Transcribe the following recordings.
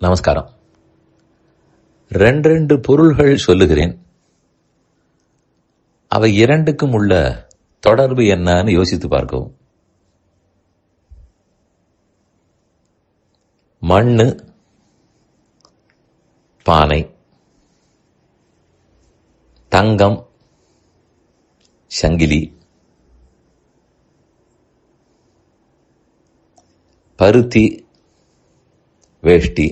நமஸ்காரம். ரெண்டு பொருள்கள் சொல்லுகிறேன். அவை இரண்டுக்கும் உள்ள தொடர்பு என்னன்னு யோசித்து பார்க்கவும். மண்ணு, பானை, தங்கம், சங்கிலி, பருத்தி, வேஷ்டி,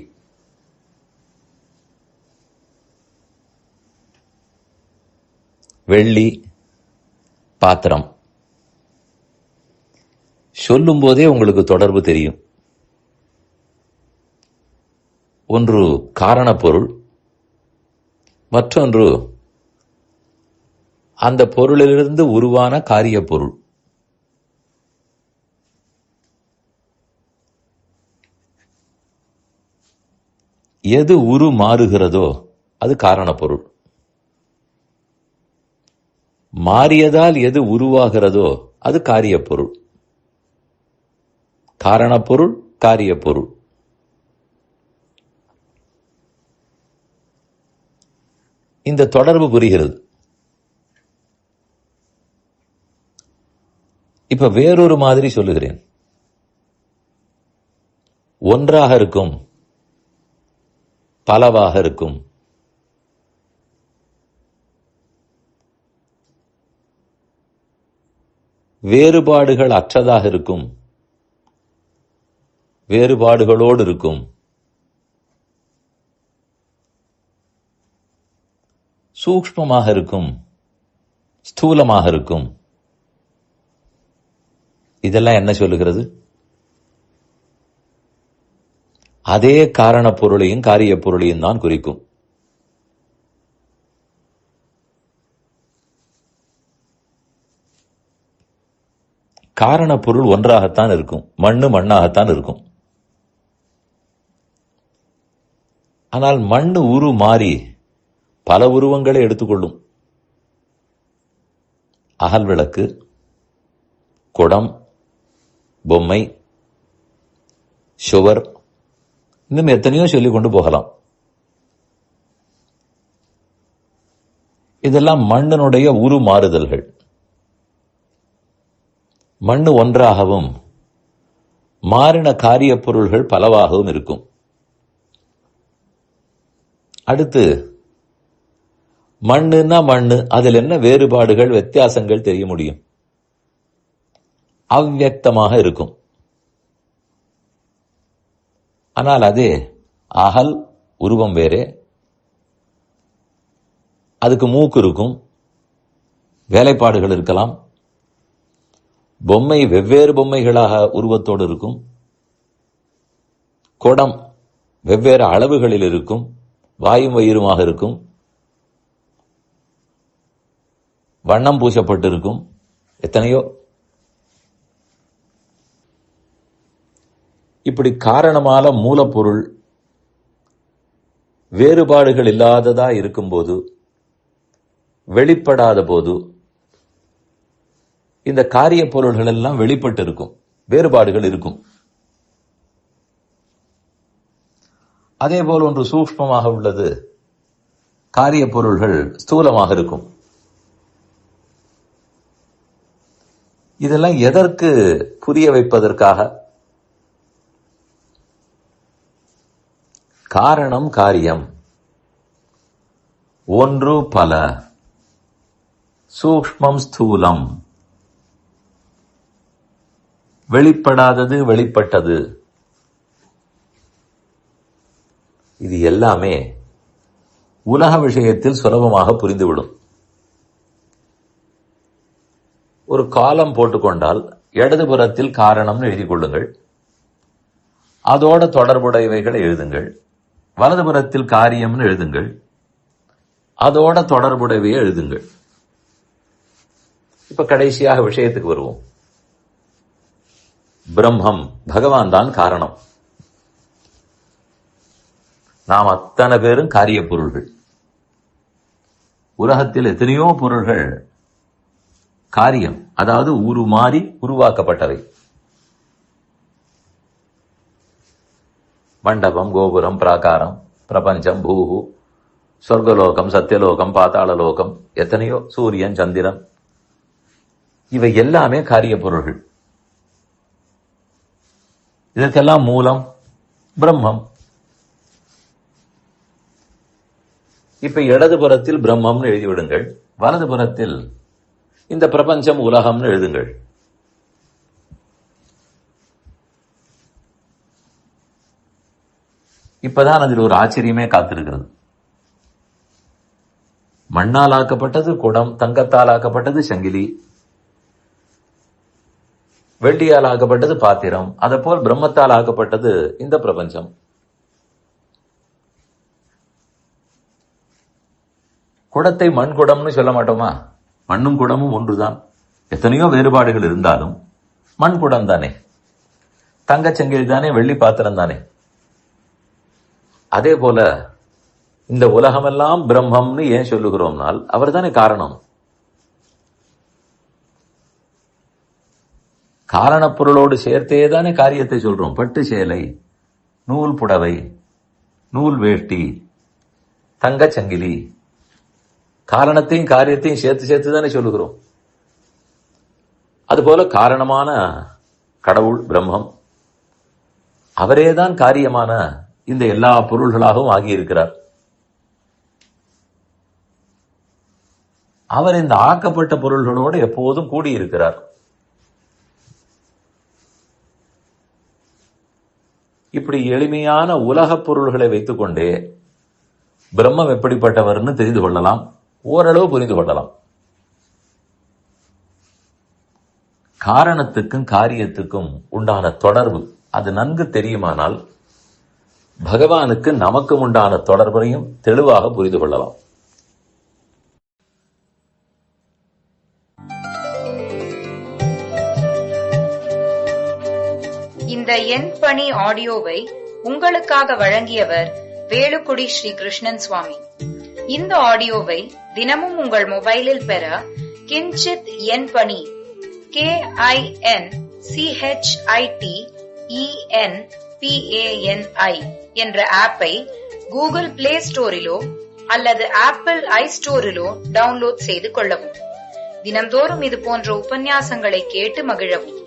வெள்ளி, பாத்திரம். சொல்லும் போதே உங்களுக்கு தொடர்பு தெரியும். ஒன்று காரணப்பொருள், மற்றொன்று அந்த பொருளிலிருந்து உருவான காரியப் பொருள். எது உரு மாறுகிறதோ அது காரணப்பொருள். மாறியதால் எது உருவாகிறதோ அது காரியப்பொருள். காரணப்பொருள், காரியப்பொருள். இந்த தொடர்பு புரிகிறது. இப்ப வேறொரு மாதிரி சொல்லுகிறேன். ஒன்றாக இருக்கும், பலவாக இருக்கும். வேறுபாடுகள் அற்றதாக இருக்கும், வேறுபாடுகளோடு இருக்கும். சூக்ஷ்மமாக இருக்கும், ஸ்தூலமாக இருக்கும். இதெல்லாம் என்ன சொல்லுகிறது? அதே காரண பொருளையும் காரிய பொருளையும் தான் குறிக்கும். காரண பொருள் ஒன்றாகத்தான் இருக்கும், மண்ணு மண்ணாகத்தான் இருக்கும். ஆனால் மண்ணு உரு மாறி பல உருவங்களை எடுத்துக்கொள்ளும். அகல் விளக்கு, குடம், பொம்மை, சுவர், இன்னும் எத்தனையோ சொல்லிக் கொண்டு போகலாம். இதெல்லாம் மண்ணினுடைய உரு மாறுதல்கள். மண்ணு ஒன்றாகவும் மாறின காரிய பொருள்கள் பலவாகவும் இருக்கும். அடுத்து மண்ணுன்னா மண்ணு, அதில் என்ன வேறுபாடுகள், வித்தியாசங்கள் தெரிய முடியும்? அவ்வியக்தமாக இருக்கும். ஆனால் அதே அகல் உருவம் வேறே, அதுக்கு மூக்கு இருக்கும், வேலைப்பாடுகள் இருக்கலாம். பொம்மை வெவ்வேறு பொம்மைகளாக உருவத்தோடு இருக்கும். குடம் வெவ்வேறு அளவுகளில் இருக்கும், வாயும் வயிறுமாக இருக்கும், வண்ணம் பூசப்பட்டிருக்கும். எத்தனையோ. இப்படி காரணமான மூலப்பொருள் வேறுபாடுகள் இல்லாததா இருக்கும்போது, வெளிப்படாத போது இந்த காரிய பொருள்கள் எல்லாம் வெளிப்பட்டு இருக்கும், வேறுபாடுகள் இருக்கும். அதே போல் ஒன்று சூக்ஷ்மமாக உள்ளது, காரிய பொருள்கள் ஸ்தூலமாக இருக்கும். இதெல்லாம் எதற்கு புரிய வைப்பதற்காக? காரணம் காரியம் ஒன்று பல, சூக்ஷ்மம் ஸ்தூலம், வெளிப்படாதது வெளிப்பட்டது. இது எல்லாமே உலக விஷயத்தில் சுலபமாக புரிந்துவிடும். ஒரு காலம் போட்டுக்கொண்டால் இடதுபுறத்தில் காரணம்னு எழுதிக் கொள்ளுங்கள், அதோட தொடர்புடையவைகளை எழுதுங்கள். வலதுபுறத்தில் காரியம்னு எழுதுங்கள், அதோட தொடர்புடையவையை எழுதுங்கள். இப்ப கடைசியாக விஷயத்துக்கு வருவோம். பிரம்மம், பகவான் தான் காரணம். நாம் அத்தனை பேரும் காரிய பொருள்கள். உலகத்தில் எத்தனையோ பொருள்கள் காரியம், அதாவது உருமாறி உருவாக்கப்பட்டவை. மண்டபம், கோபுரம், பிராகாரம், பிரபஞ்சம், பூஹு, சொர்க்கலோகம், சத்தியலோகம், பாதாளலோகம், எத்தனையோ, சூரியன், சந்திரன், இவை எல்லாமே காரிய பொருள்கள். இதற்கெல்லாம் மூலம் பிரம்மம். இப்ப இடதுபுறத்தில் பிரம்மம்னு எழுதிவிடுங்கள், வலதுபுறத்தில் இந்த பிரபஞ்சம் உலகம்னு எழுதுங்கள். இப்பதான் அதில் ஒரு ஆச்சரியமே காத்திருக்கிறது. மண்ணால் ஆக்கப்பட்டது குடம், தங்கத்தால் ஆக்கப்பட்டது சங்கிலி, வெள்ளியால் ஆக்கப்பட்டது பாத்திரம், அதேபோல் பிரம்மத்தால் ஆக்கப்பட்டது இந்த பிரபஞ்சம். குடத்தை மண் குடம்னு சொல்ல மாட்டோமா? மண்ணும் குடமும் ஒன்றுதான். எத்தனையோ வேறுபாடுகள் இருந்தாலும் மண் குடம் தானே, தங்கச்சங்கிலி தானே, வெள்ளி பாத்திரம் தானே. அதே போல இந்த உலகமெல்லாம் பிரம்மம்னு ஏன் சொல்லுகிறோம்னால் அவர் தானே காரணம். காரணப்பொருளோடு சேர்த்தே தானே காரியத்தை சொல்றோம். பட்டு சேலை, நூல் புடவை, நூல் வேட்டி, தங்கச்சங்கிலி, காரணத்தையும் காரியத்தையும் சேர்த்து சேர்த்து தானே சொல்லுகிறோம். அதுபோல காரணமான கடவுள் பிரம்மம், அவரேதான் காரியமான இந்த எல்லா பொருள்களாகவும் ஆகியிருக்கிறார். அவர் இந்த ஆக்கப்பட்ட பொருள்களோடு எப்போதும் கூடியிருக்கிறார். இப்படி எளிமையான உலகப் பொருள்களை வைத்துக் கொண்டே பிரம்மம் எப்படிப்பட்டவர்னு தெரிந்து கொள்ளலாம், ஓரளவு புரிந்து கொள்ளலாம். காரணத்துக்கும் காரியத்துக்கும் உண்டான தொடர்பு அது நன்கு தெரியுமானால் பகவானுக்கு நமக்கும் உண்டான தொடர்பையும் தெளிவாக புரிந்து கொள்ளலாம். இந்த என் பணி ஆடியோவை உங்களுக்காக வழங்கியவர் வேலுக்குடி ஸ்ரீ கிருஷ்ணன் சுவாமி. இந்த ஆடியோவை தினமும் உங்கள் மொபைலில் பெற கிஞ்சித் என் பணி KINCHITENPANI என்ற ஆப்பை கூகுள் பிளே ஸ்டோரிலோ அல்லது ஆப்பிள் ஐஸ்டோரிலோ டவுன்லோட் செய்து கொள்ளவும். தினந்தோறும் இது போன்ற உபன்யாசங்களை கேட்டு மகிழவும்.